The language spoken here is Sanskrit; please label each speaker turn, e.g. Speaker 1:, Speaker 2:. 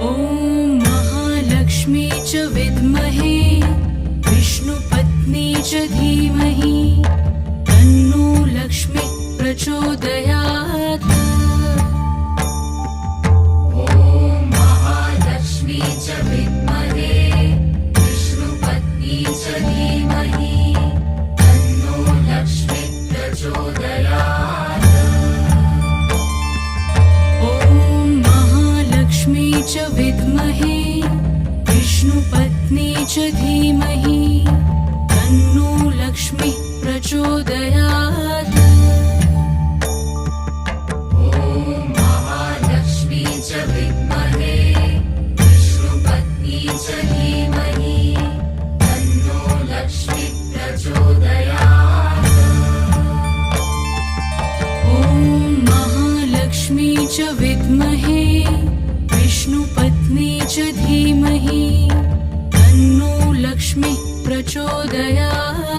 Speaker 1: ॐ महालक्ष्मी च विद्महे विष्णुपत्नी च धीमहि तन्नो लक्ष्मी प्रचोदयात्।
Speaker 2: ॐ महालक्ष्मी च विद्महे विष्णुपत्नी च धीमहि तन्नो लक्ष्मी प्रचोदयात्।
Speaker 1: ॐ महालक्ष्मी च विद्महे विष्णुपत्नी च धीमहि तन्नो लक्ष्मी प्रचोदयात्।
Speaker 2: ॐ महालक्ष्मी च विद्महे विष्णुपत्नी च धीमहि तन्नो लक्ष्मी प्रचोदयात्।
Speaker 1: ॐ महालक्ष्मी च विद्महे विष्णुपत्नी च धीमहि तन्नो लक्ष्मी प्रचोदयात्।